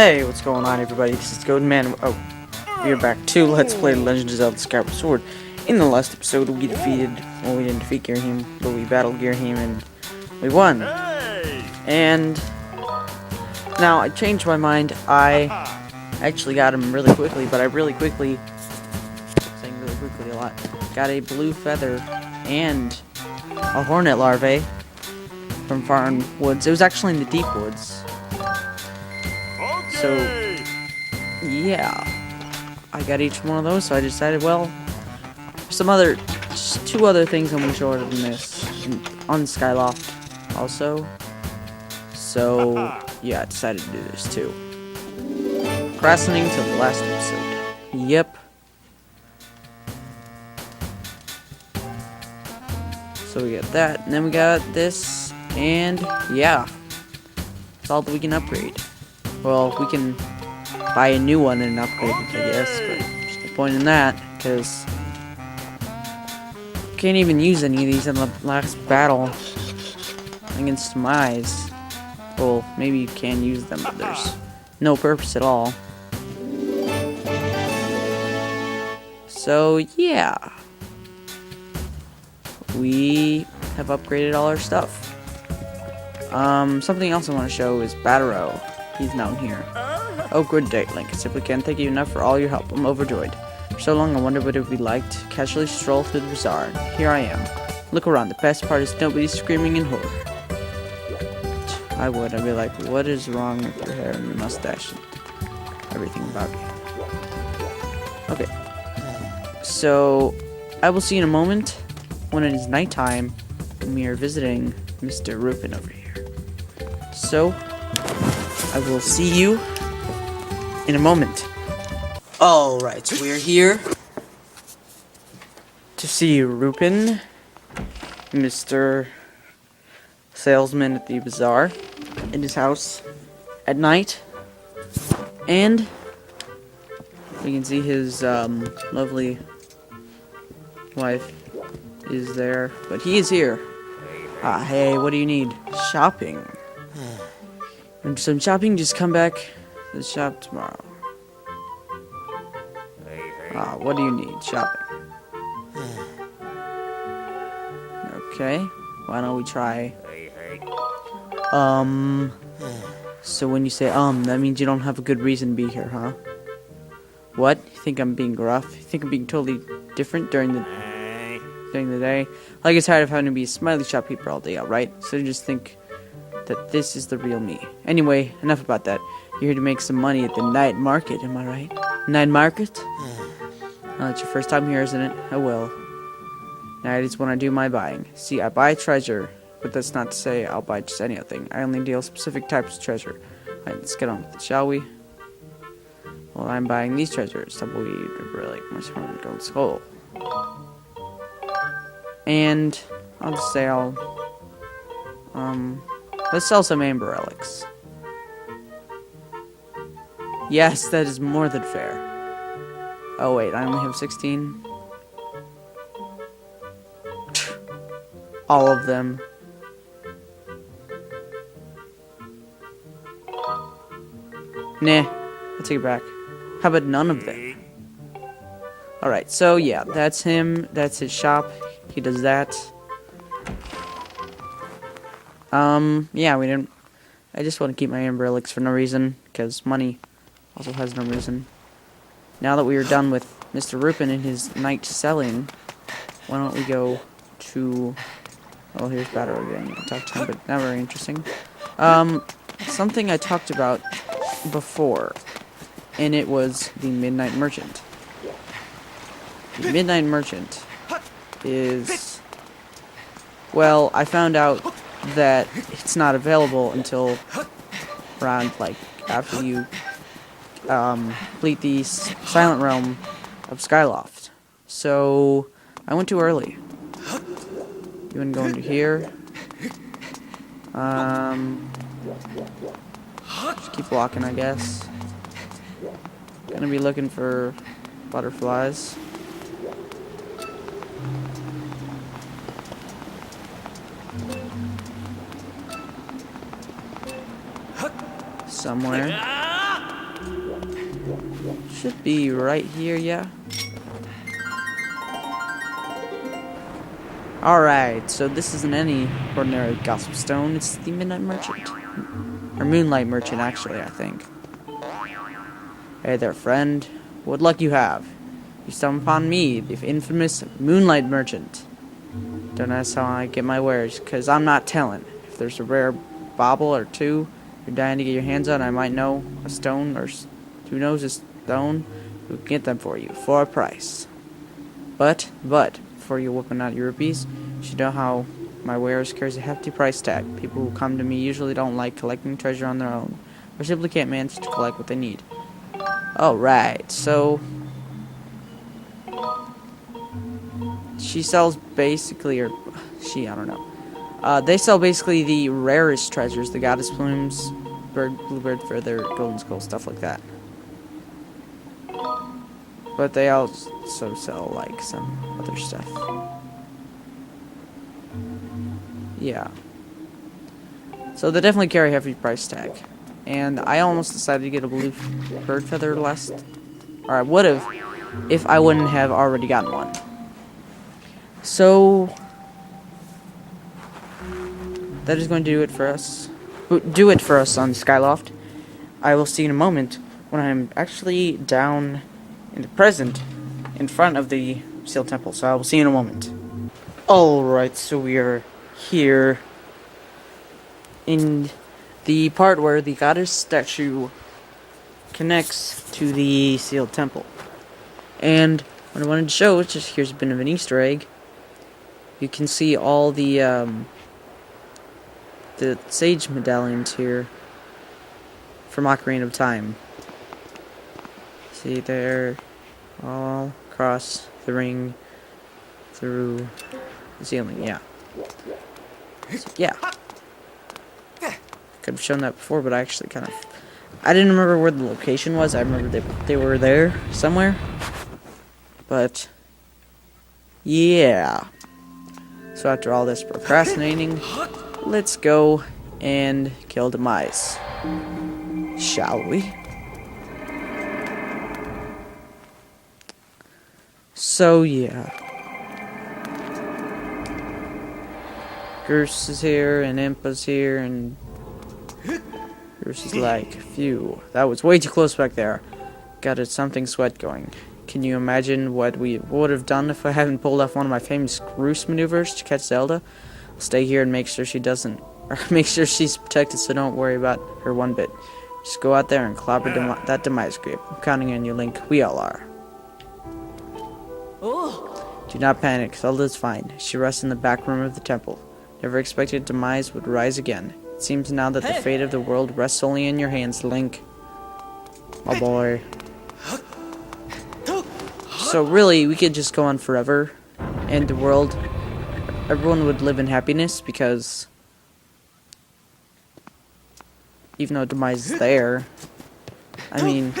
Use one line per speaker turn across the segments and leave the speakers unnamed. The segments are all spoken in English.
Hey, what's going on, everybody? This is Goldman. Oh, we are back to Let's Play Legend of Zelda Skyward Sword. In the last episode, we defeated, well, we didn't defeat Girahim, but we battled Girahim and we won. And now I changed my mind. I actually got him really quickly, but I really quickly, saying really quickly a lot, got a blue feather and a hornet larvae from far in woods. It was actually in the deep woods. So, yeah, I got each one of those, so I decided, well, two other things I'm going to show other than this, on Skyloft also, so, yeah, I decided to do this too. Procrastinating till the last episode. Yep. So we got that, and then we got this, and, yeah, that's all that we can upgrade. Well, we can buy a new one and upgrade it, I guess, but there's no point in that, because can't even use any of these in the last battle against Demise. Well, maybe you can use them, but there's no purpose at all. So, yeah. We have upgraded all our stuff. Something else I want to show is Bataro. He's down here. Oh, good day, Link. I simply can't thank you enough for all your help. I'm overjoyed. For so long, I wondered what it would be like to casually stroll through the bazaar. And here I am. Look around. The best part is nobody's screaming in horror. I'd be like, what is wrong with your hair and your mustache and everything about you? Okay. So, I will see you in a moment when it is nighttime and we are visiting Mr. Rupin over here. So, I will see you in a moment. Alright, so we're here to see Rupin, Mr. Salesman at the bazaar, in his house at night. And we can see his lovely wife is there, but he is here. Ah, hey, what do you need? Shopping. And some shopping, just come back to the shop tomorrow. Ah, what do you need? Shopping. Okay, why don't we try... So when you say, that means you don't have a good reason to be here, huh? What? You think I'm being gruff? You think I'm being totally different during the day? I get tired of having to be a smiley shopkeeper all day out, right? So you just think that this is the real me. Anyway, enough about that. You're here to make some money at the night market, am I right? Night market? Oh, it's your first time here, isn't it? Oh well. Night is when I do my buying. See, I buy treasure, but that's not to say I'll buy just anything. I only deal specific types of treasure. Alright, let's get on with it, shall we? Well, I'm buying these treasures. Tumbleweed, relic, mushroom, gold skull. And I'll just say let's sell some amber relics. Yes, that is more than fair. Oh wait, I only have 16. All of them. Nah, I'll take it back. How about none of them? Alright, so yeah, that's him. That's his shop. He does that. Yeah, we didn't... I just want to keep my amber relics for no reason, because money also has no reason. Now that we are done with Mr. Rupin and his night selling, why don't we go to... Oh, here's Bataro again. I talked to him, but not very interesting. Something I talked about before, and it was the Midnight Merchant. The Midnight Merchant is... Well, I found out that it's not available until around, like, after you complete the Silent Realm of Skyloft. So, I went too early. You want to go into here? Just keep walking, I guess. Gonna be looking for butterflies. Somewhere. Should be right here, yeah. Alright, so this isn't any ordinary gossip stone, it's the Midnight Merchant. Or Moonlight Merchant, actually, I think. Hey there, friend. What luck you have? You stumble upon me, the infamous Moonlight Merchant. Don't ask how I get my wares, because I'm not telling. If there's a rare bauble or two you're dying to get your hands on, I might know a stone, or who knows a stone, who can get them for you, for a price. But, before you whipping out your rupees, you should know how my wares carries a hefty price tag. People who come to me usually don't like collecting treasure on their own, or simply can't manage to collect what they need. Alright, so she sells basically, or she, I don't know. They sell basically the rarest treasures, the goddess plumes, bluebird feather, golden skull, stuff like that. But they also sell, like, some other stuff. Yeah. So they definitely carry a heavy price tag. And I almost decided to get a blue bird feather last... Or I would have, if I wouldn't have already gotten one. So... that is going to do it for us. Do it for us on Skyloft. I will see you in a moment when I'm actually down in the present in front of the Seal Temple. So I will see you in a moment. Alright, so we are here in the part where the goddess statue connects to the sealed temple. And what I wanted to show, just here's a bit of an Easter egg. You can see all the sage medallions here from Ocarina of Time. See there, all across the ring, through the ceiling, yeah. So, yeah. Could have shown that before, but I actually kind of... I didn't remember where the location was. I remember they were there somewhere. But... yeah. So after all this procrastinating, let's go and kill Demise. Shall we? So, yeah. Gerst is here, and Impa's here, and... Gerst is like, phew, that was way too close back there. Got a something sweat going. Can you imagine what we would have done if I hadn't pulled off one of my famous roost maneuvers to catch Zelda? I'll stay here and make sure she doesn't... or make sure she's protected, so don't worry about her one bit. Just go out there and clobber that Demise creep. I'm counting on you, Link. We all are. Do not panic. Zelda's fine. She rests in the back room of the temple. Never expected Demise would rise again. It seems now that the fate of the world rests only in your hands, Link. My boy. So really, we could just go on forever, and the world, everyone would live in happiness, because even though Demise is there, I mean,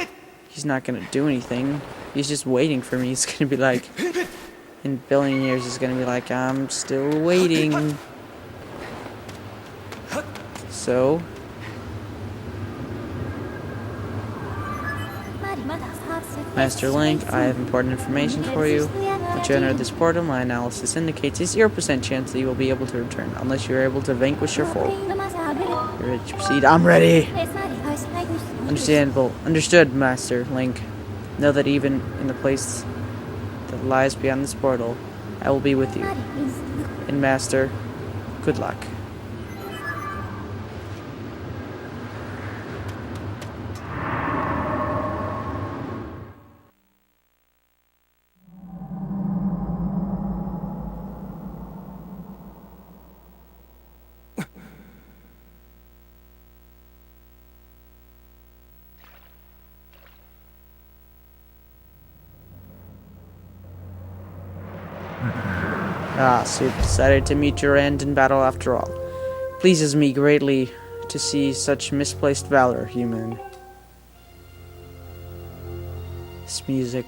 he's not gonna do anything. He's just waiting for me. He's gonna be like, in a billion years, he's gonna be like, I'm still waiting. So, Master Link, I have important information for you. Once you enter this portal, my analysis indicates a 0% chance that you will be able to return, unless you are able to vanquish your foe. You're ready to proceed? I'm ready! Understandable. Understood, Master Link. Know that even in the place that lies beyond this portal, I will be with you. And Master, good luck. Ah, so you've decided to meet your end in battle after all. Pleases me greatly to see such misplaced valor, human. This music.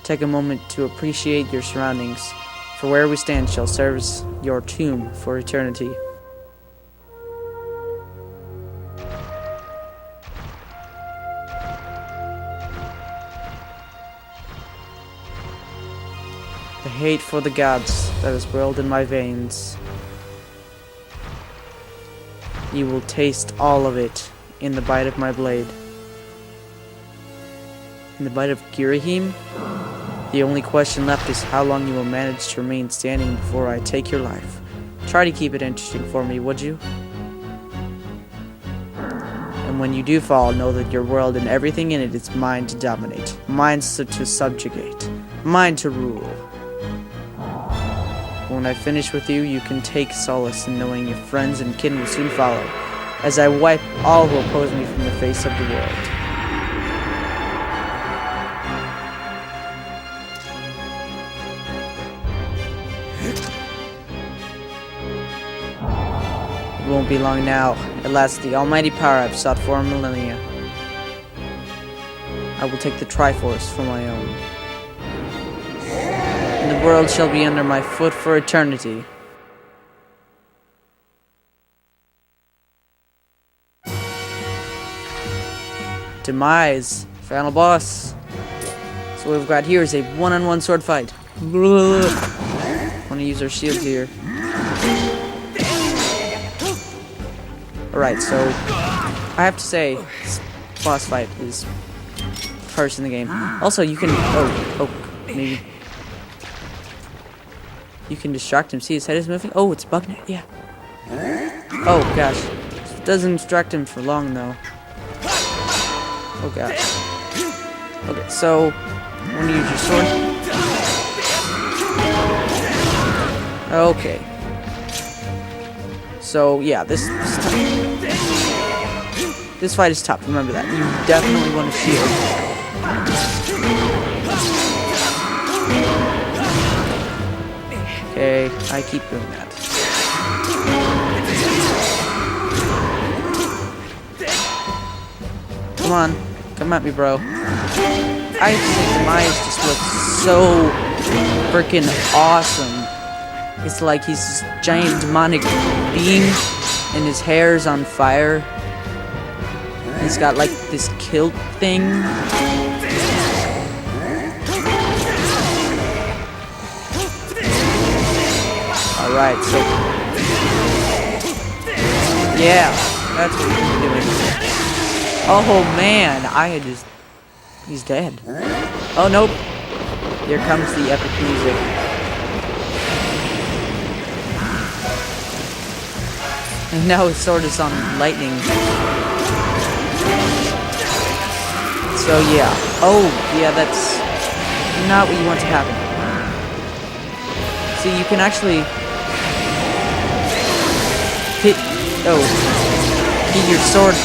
Take a moment to appreciate your surroundings, for where we stand shall serve as your tomb for eternity. The hate for the gods that is boiled in my veins. You will taste all of it in the bite of my blade. In the bite of Girahim? The only question left is how long you will manage to remain standing before I take your life. Try to keep it interesting for me, would you? And when you do fall, know that your world and everything in it is mine to dominate, mine to subjugate, mine to rule. When I finish with you, you can take solace in knowing your friends and kin will soon follow, as I wipe all who oppose me from the face of the world. It won't be long now. At last, the almighty power I've sought for a millennia. I will take the Triforce for my own. And the world shall be under my foot for eternity. Demise, final boss. So what we've got here is a one-on-one sword fight. Want to use our shields here. Alright, so I have to say, this boss fight is first in the game. Also, you can maybe you can distract him. See, his head is moving. Oh, it's bugging it. Yeah. Oh gosh, it doesn't distract him for long though. Oh gosh. Okay, so want to use your sword. Okay. So yeah, this fight is tough. Remember that. You definitely want to shield. Okay, I keep doing that. Come on, come at me, bro. I think Demise just looks so freaking awesome. It's like he's this giant demonic being, and his hair's on fire. He's got like this kilt thing. Alright, so yeah, that's what he's doing. Oh man, he's dead. Oh nope. Here comes the epic music. And now his sword is on lightning. So yeah. Oh, yeah, that's not what you want to happen. See, you can actually hit your sword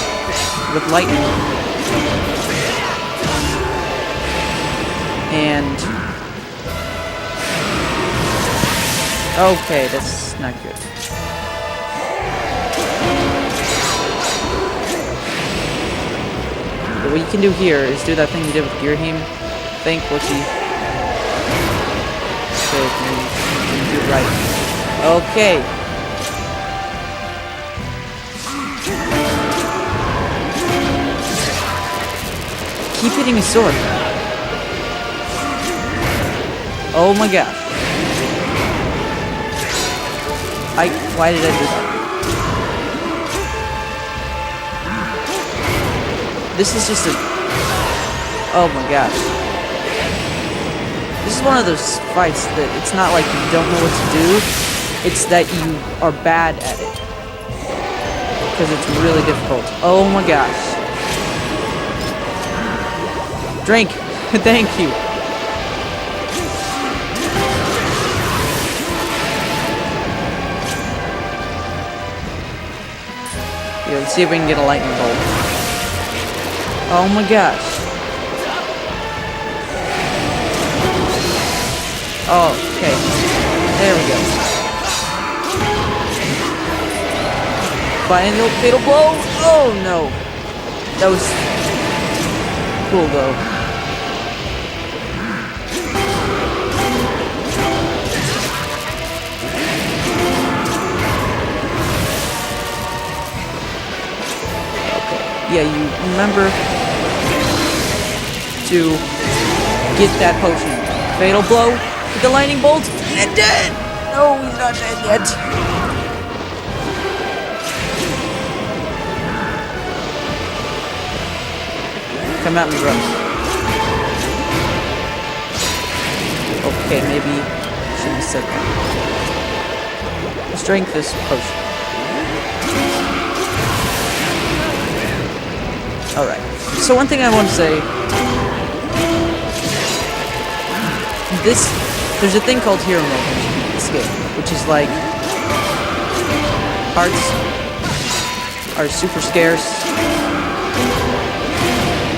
with lightning. And okay, that's not good. But what you can do here is do that thing you did with Girahim. Think what you... So you can do it right. Okay. Keep hitting his sword. Oh my gosh. Why did I do that? This is just a... Oh my gosh. This is one of those fights that it's not like you don't know what to do. It's that you are bad at it. Because it's really difficult. Oh my gosh. Drink! Thank you! Yeah, let's see if we can get a lightning bolt. Oh my gosh. Oh, okay. There we go. Final fatal blow! Oh no! That was cool though. Okay. Yeah, you remember to get that potion. Fatal blow. with the lightning bolt and dead! No, he's not dead yet. Come at me, bro. Okay, maybe I shouldn't have said that. Strength is potion. Alright. So one thing I want to say. There's a thing called hero mode in this game, which is like hearts are super scarce.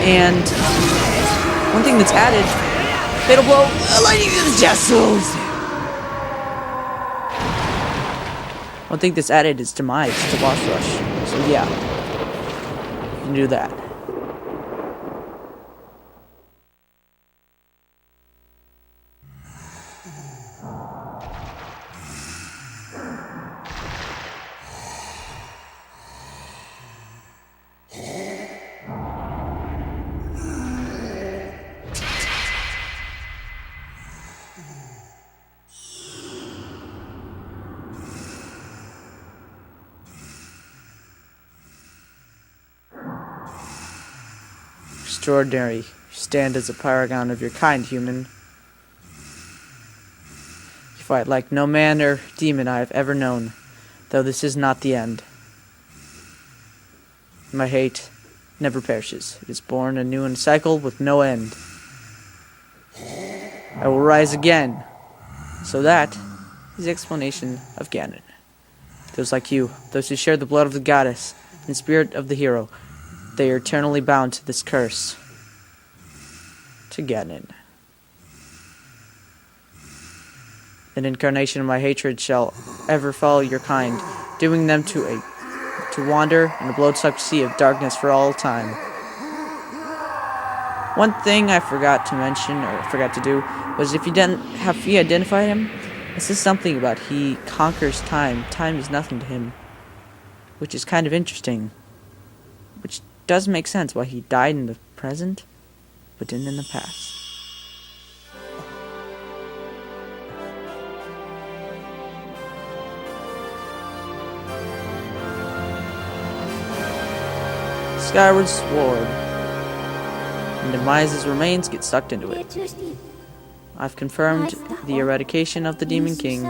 And one thing that's added, fatal blow, lightning to the castles. One thing that's added is Demise to boss rush. So yeah, you can do that. Extraordinary. You stand as a paragon of your kind, human. You fight like no man or demon I have ever known, though this is not the end. My hate never perishes. It is born anew in a cycle with no end. I will rise again. So that is the explanation of Ganon. Those like you, those who share the blood of the goddess and the spirit of the hero, they are eternally bound to this curse. To Ganon. An incarnation of my hatred shall ever follow your kind, dooming them to wander in a blood-sucked sea of darkness for all time. One thing I forgot to mention, or forgot to do, was if you identify him, it says something about he conquers time. Time is nothing to him. Which is kind of interesting. Which does make sense why he died in the present, but didn't in the past. Skyward Sword. And Demise's remains get sucked into it. I've confirmed the eradication of the Demon King.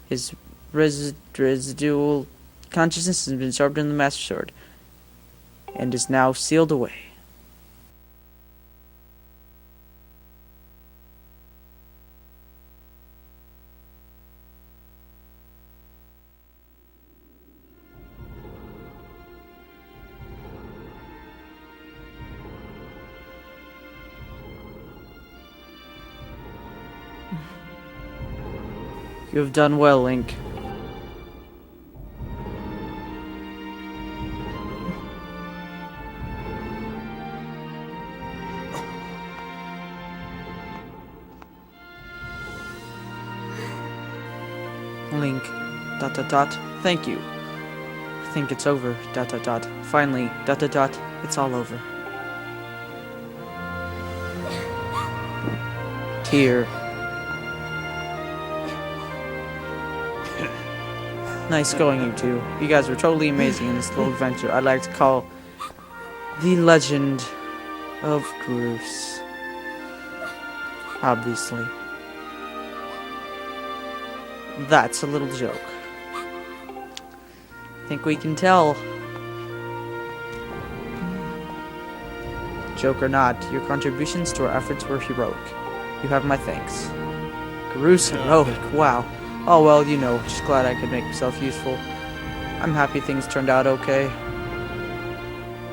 His residual consciousness has been absorbed in the Master Sword, and is now sealed away. You have done well, Link. Link, ... Thank you. I think it's over, ... Finally, ... It's all over. Tear. Nice going, you two. You guys were totally amazing in this little adventure I'd like to call The Legend of Groose. Obviously. That's a little joke. I think we can tell. Joke or not, your contributions to our efforts were heroic. You have my thanks. Groose heroic, wow. Oh well, you know, just glad I could make myself useful. I'm happy things turned out okay.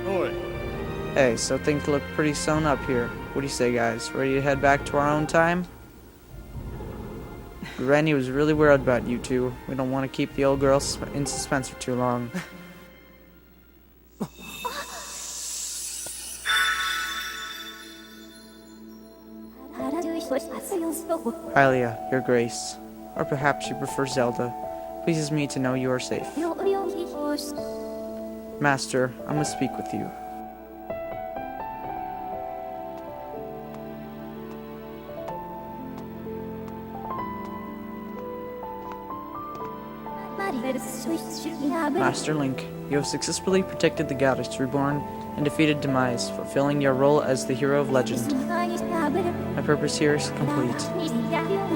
Oi.
Hey, so things look pretty sewn up here. What do you say, guys? Ready to head back to our own time? Granny was really worried about you two. We don't want to keep the old girl in suspense for too long. Hylia, your grace. Or perhaps you prefer Zelda. Pleases me to know you are safe. Master, I must speak with you. Master Link, you have successfully protected the goddess reborn and defeated Demise, fulfilling your role as the hero of legend. My purpose here is complete.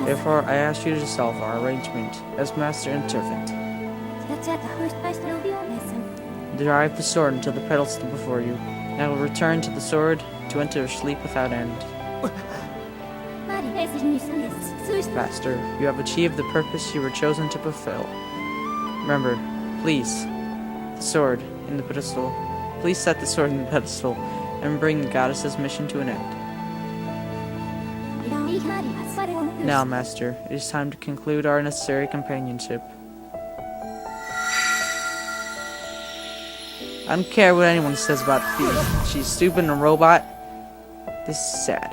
Therefore, I ask you to dissolve our arrangement as master and servant. Derive the sword until the pedal still before you, and I will return to the sword to enter sleep without end. Master, you have achieved the purpose you were chosen to fulfill. Remember, please, the sword in the pedestal. Please set the sword in the pedestal and bring the goddess's mission to an end. Now, Master, it is time to conclude our necessary companionship. I don't care what anyone says about Fee. She's stupid and a robot. This is sad.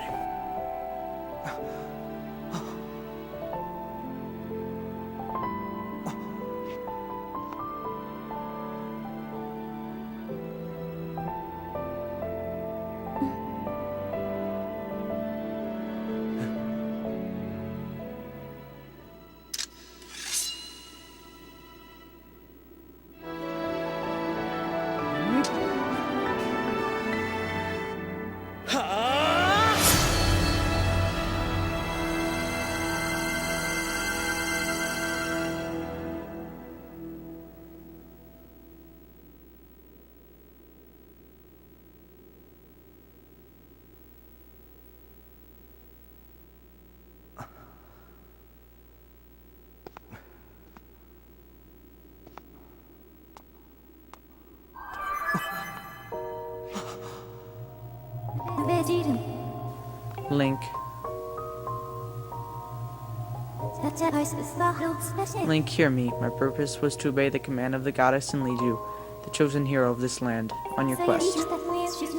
Link. Link, hear me. My purpose was to obey the command of the goddess and lead you, the chosen hero of this land, on your quest.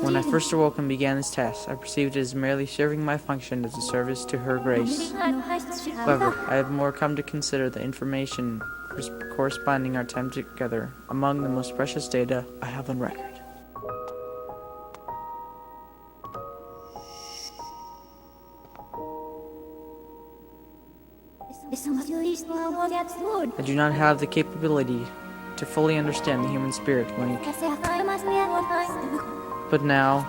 When I first awoke and began this task, I perceived it as merely serving my function as a service to her grace. However, I have more come to consider the information corresponding our time together among the most precious data I have on record. I do not have the capability to fully understand the human spirit, Link. But now,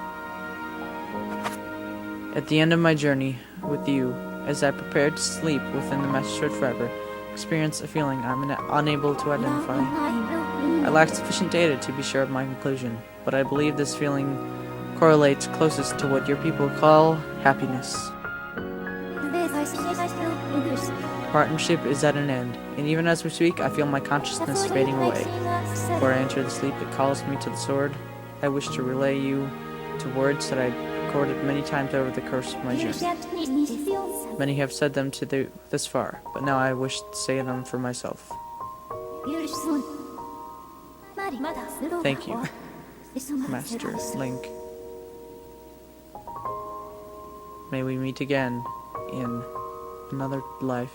at the end of my journey with you, as I prepare to sleep within the Master Sword forever, experience a feeling I'm unable to identify. I lack sufficient data to be sure of my conclusion, but I believe this feeling correlates closest to what your people call happiness. Partnership is at an end, and even as we speak, I feel my consciousness fading away. Before I enter the sleep that calls me to the sword, I wish to relay you to words that I recorded many times over the course of my journey. Many have said them to this far, but now I wish to say them for myself. Thank you, Master Link. May we meet again in another life.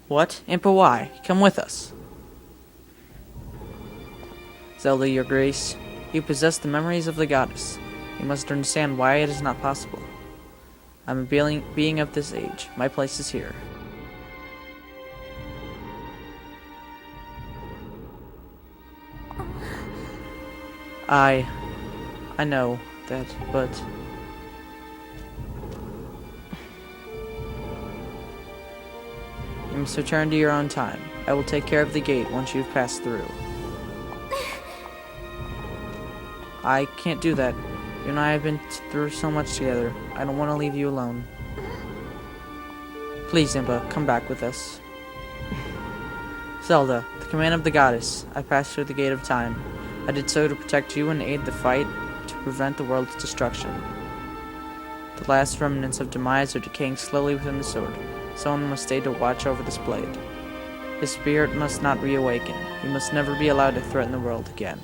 What? Impa, why? Come with us. Zelda, your grace, you possess the memories of the goddess. You must understand why it is not possible. I'm a being of this age. My place is here. I know that, but you must return to your own time. I will take care of the gate once you've passed through. I can't do that. You and I have been through so much together. I don't want to leave you alone. Please, Impa, come back with us. Zelda, the command of the goddess, I passed through the gate of time. I did so to protect you and aid the fight to prevent the world's destruction. The last remnants of Demise are decaying slowly within the sword. Someone must stay to watch over this blade. His spirit must not reawaken. He must never be allowed to threaten the world again.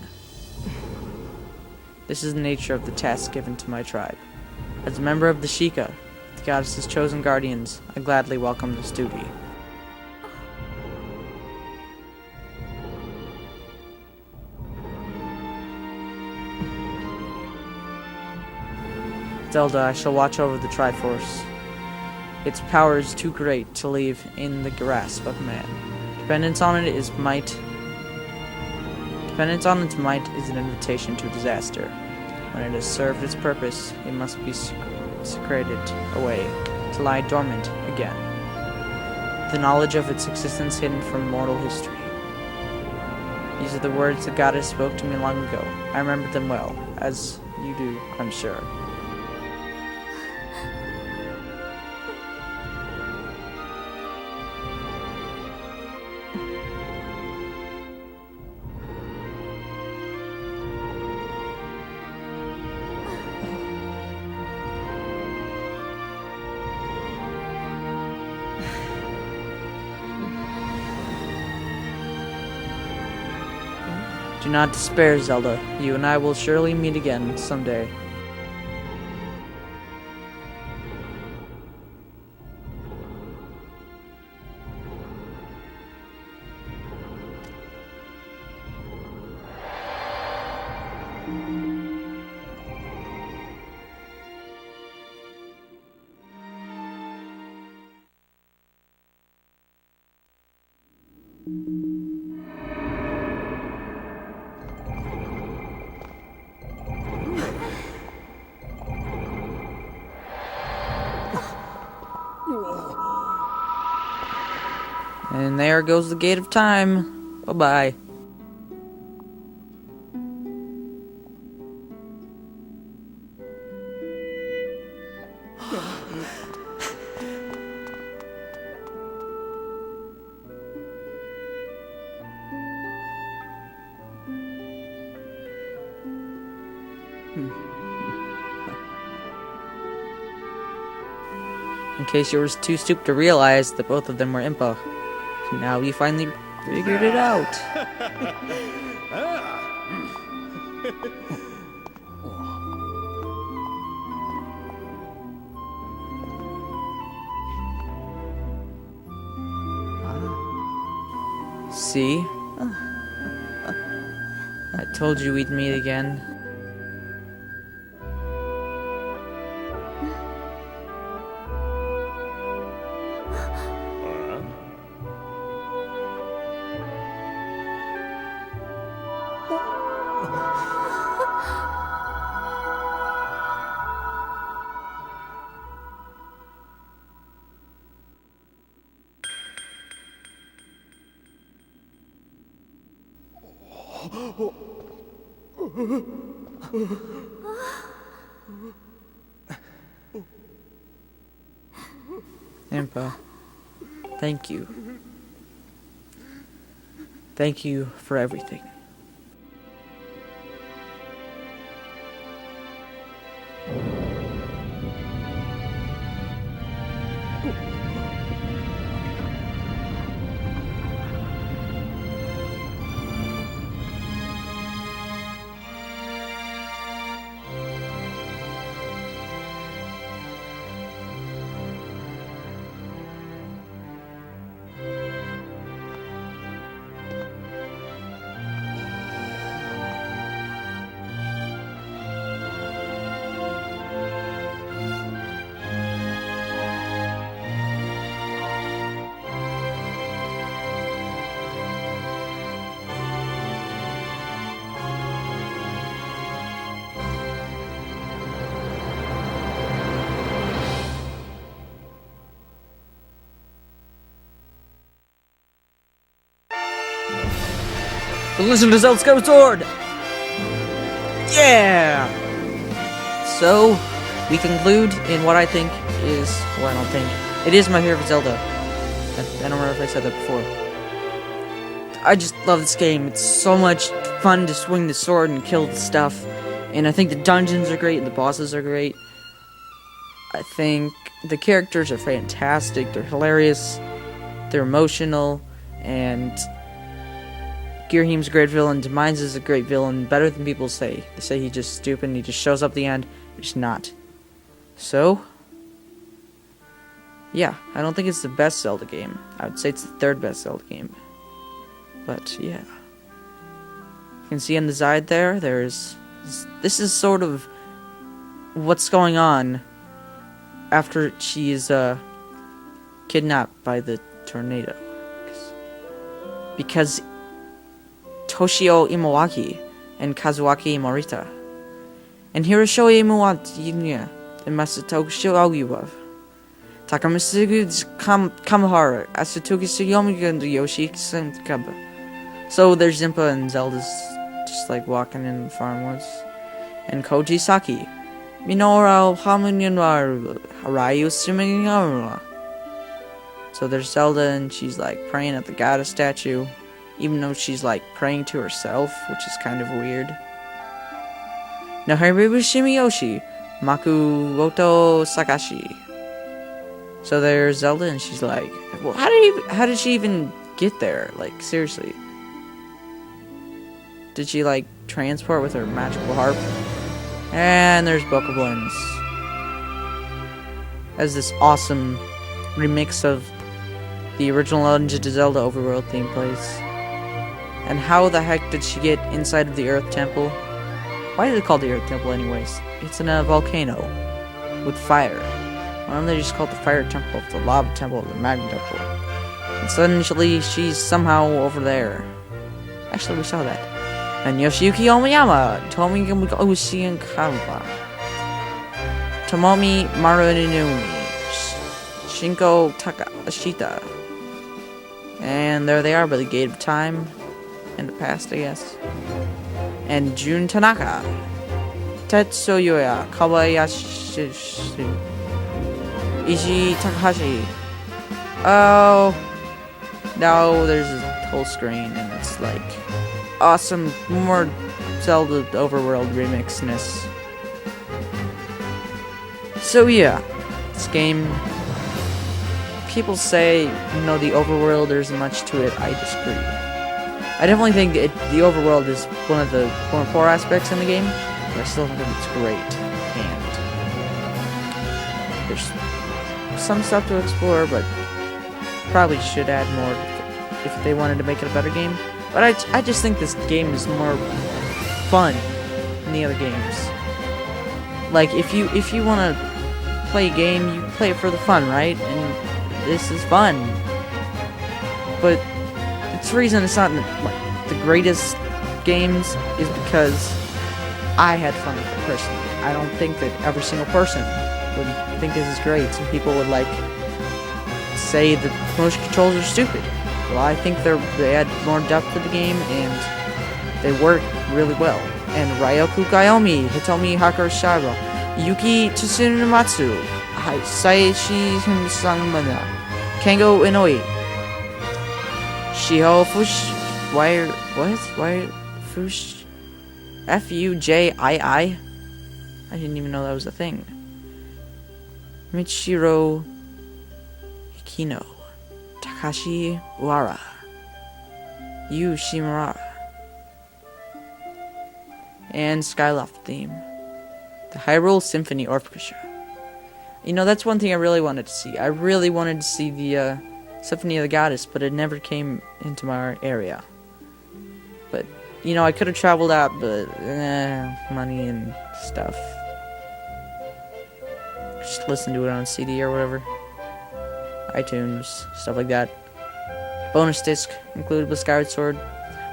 This is the nature of the task given to my tribe. As a member of the Sheikah, the goddess's chosen guardians, I gladly welcome this duty. Zelda, I shall watch over the Triforce. Its power is too great to leave in the grasp of man. Dependence on its might is an invitation to disaster. When it has served its purpose, it must be secreted away, to lie dormant again. The knowledge of its existence hidden from mortal history. These are the words the goddess spoke to me long ago. I remember them well, as you do, I'm sure. Do not despair, Zelda. You and I will surely meet again someday. And there goes the gate of time. Bye-bye. In case you were too stupid to realize that both of them were Impa. Now you finally figured it out. See? I told you we'd meet again. Impa, thank you. Thank you for everything. Listen to Zelda Skyward Sword! Yeah! So, we conclude in what I think is, well, I don't think, it is my favorite Zelda. I don't remember if I said that before. I just love this game. It's so much fun to swing the sword and kill the stuff. And I think the dungeons are great and the bosses are great. I think the characters are fantastic. They're hilarious. They're emotional. And Girahim's a great villain. Demise is a great villain. Better than people say. They say he's just stupid and he just shows up at the end. But he's not. So, yeah, I don't think it's the best Zelda game. I would say it's the third best Zelda game. But, yeah. You can see on the side there, this is sort of what's going on after she is kidnapped by the tornado. Because Toshio Imawaki and Kazuaki Morita and Hiroshi Imawati and Masatoku Shoguwa Takamitsu Kamahara Asatoki Suyomi and Yoshi Senkaba. So there's Impa and Zelda's just like walking in the farmwoods. And Koji Saki Minoru Hamunyaru Harayu Sumiyaru. So there's Zelda, and she's like praying at the goddess statue, even though she's like praying to herself, which is kind of weird. Naharibu Shimiyoshi, Makuoto Sakashi. So there's Zelda, and she's like, well, how did she even get there? Like, seriously. Did she like transport with her magical harp? And there's Bokoblins. As this awesome remix of the original Legend of Zelda overworld theme plays. And how the heck did she get inside of the Earth Temple? Why is it called the Earth Temple anyways? It's in a volcano with fire. Why don't they just call it the Fire Temple, the Lava Temple, the Magma Temple? And suddenly she's somehow over there. Actually, we saw that. And Yoshiyuki Omiyama, Tomi Oshi and Kawa, Tomomi Marunumi, Shinko Takashita. And there they are by the Gate of Time. In the past, I guess. And Jun Tanaka. Tetsuya Kawayashi. Ishi Takahashi. Oh. Now there's a whole screen and it's like awesome, more Zelda overworld remixness. So yeah, this game, people say, the overworld, there isn't much to it. I disagree. I definitely think the overworld is one of the more poor aspects in the game, but I still think it's great. And there's some stuff to explore, but probably should add more if they wanted to make it a better game. But I just think this game is more fun than the other games. Like, if you want to play a game, you play it for the fun, right? And this is fun. But the reason it's not like the greatest games is because I had fun with it personally. I don't think that every single person would think this is great. Some people would say that motion controls are stupid. Well, I think they add more depth to the game and they work really well. And Ryoku Gayomi, Hitomi Hakurashiro, Yuki Tsunumatsu, Saishi Hinsangmana, Kengo Inoi, Shiho Fush, Fujii? I didn't even know that was a thing. Michiro Hikino, Takashi Uara, Yu Shimura, and Skyloft theme. The Hyrule Symphony Orchestra. That's one thing I really wanted to see. I really wanted to see the Symphony of the Goddess, but it never came into my area. But, I could have traveled out, but money and stuff. Just listen to it on CD or whatever. iTunes, stuff like that. Bonus disc included with Skyward Sword.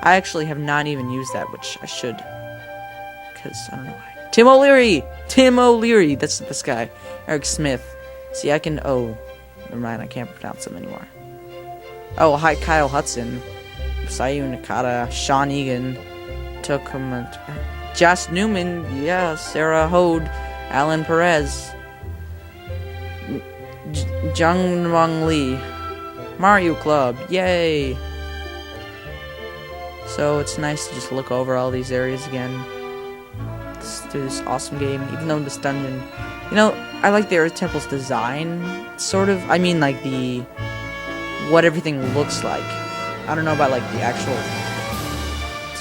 I actually have not even used that, which I should. Because I don't know why. Tim O'Leary! That's this guy. Eric Smith. See, I can... Oh, never mind, I can't pronounce him anymore. Oh, hi, Kyle Hudson. Sayu Nakata. Sean Egan. Josh Newman. Yeah, Sarah Hode. Alan Perez. Jung Wang Lee. Mario Club. Yay! So it's nice to just look over all these areas again. Through this awesome game, even though this dungeon, I like the Earth Temple's design, sort of. I mean, like what everything looks like. I don't know about like the actual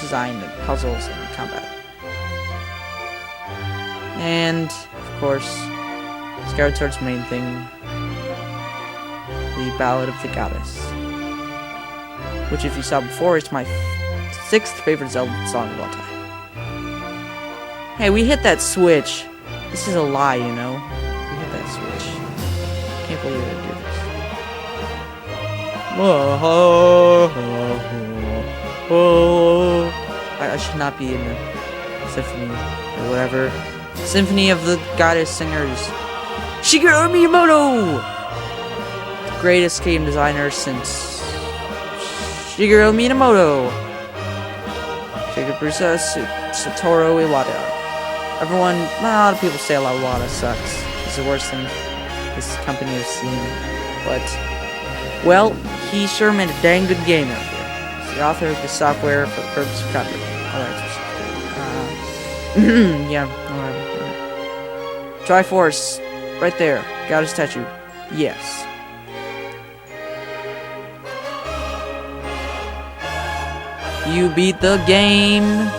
design, the puzzles and combat. And of course, Skyward Sword's main thing. The Ballad of the Goddess. Which, if you saw before, is my 6th favorite Zelda song of all time. Hey, we hit that switch. This is a lie, you know. We hit that switch. Can't believe I do this. I should not be in the symphony or whatever. Symphony of the Goddess Singers. Shigeru Miyamoto! Greatest game designer since Shigeru Miyamoto. Shigeru Satoru Iwata. Everyone, a lot of people say Iwata sucks. It's the worst thing this company has seen. But, well, he sure made a dang good game out there. He's the author of the software for the purpose of copyright. Yeah, whatever. Triforce, right there. Got his statue. Yes. You beat the game.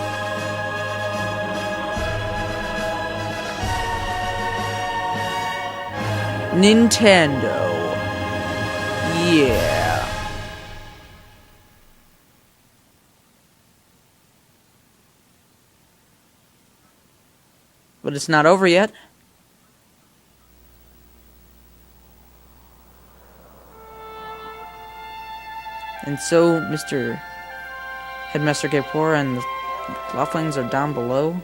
Nintendo. Yeah. But it's not over yet. And so, Mr. Headmaster Gapor and the Loftwings are down below.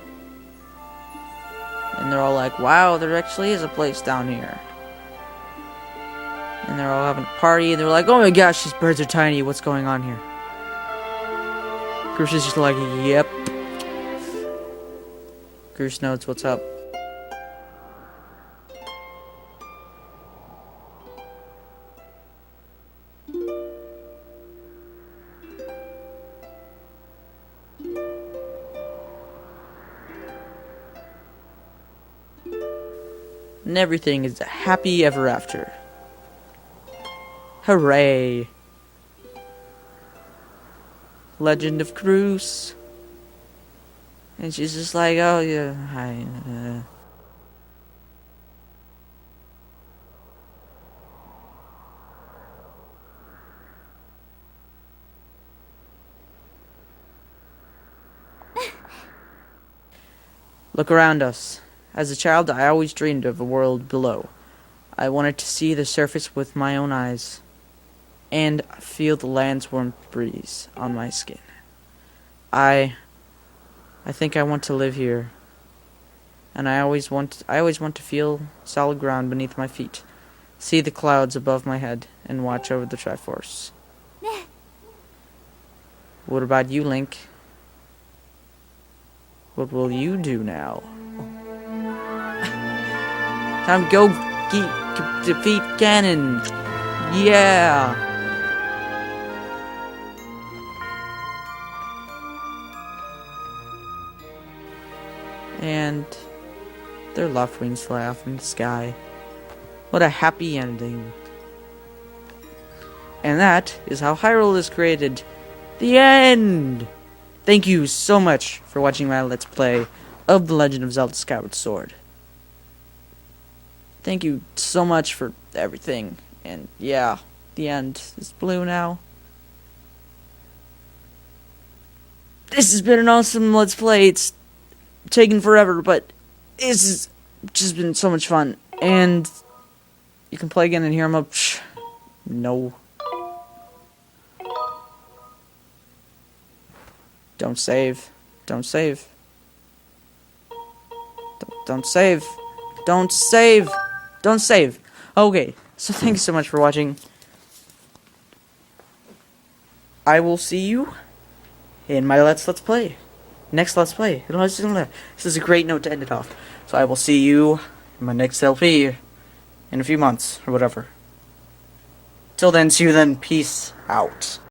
And they're all like, wow, there actually is a place down here. And they're all having a party, and they're like, oh my gosh, these birds are tiny, what's going on here? Goose is just like, yep. Goose knows what's up. And everything is happy ever after. Hooray! Legend of Cruz. And she's just like, oh yeah, hi. Look around us. As a child, I always dreamed of a world below. I wanted to see the surface with my own eyes, and feel the land's warm breeze on my skin. I think I want to live here, and I always want to feel solid ground beneath my feet, see the clouds above my head, and watch over the Triforce. What about you, Link? What will you do now? Time to go defeat Ganon. Yeah. And their Loftwings fly off in the sky. What a happy ending. And that is how Hyrule is created. The end! Thank you so much for watching my Let's Play of The Legend of Zelda Skyward Sword. Thank you so much for everything. And yeah, the end is blue now. This has been an awesome Let's Play. It's taken forever, but this has just been so much fun. And you can play again and hear them up. No. Don't save. Don't save. Don't save. Don't save. Don't save. Okay, so thanks so much for watching. I will see you in my Let's Play. Next Let's Play. This is a great note to end it off. So I will see you in my next LP in a few months, or whatever. Till then, see you then. Peace out.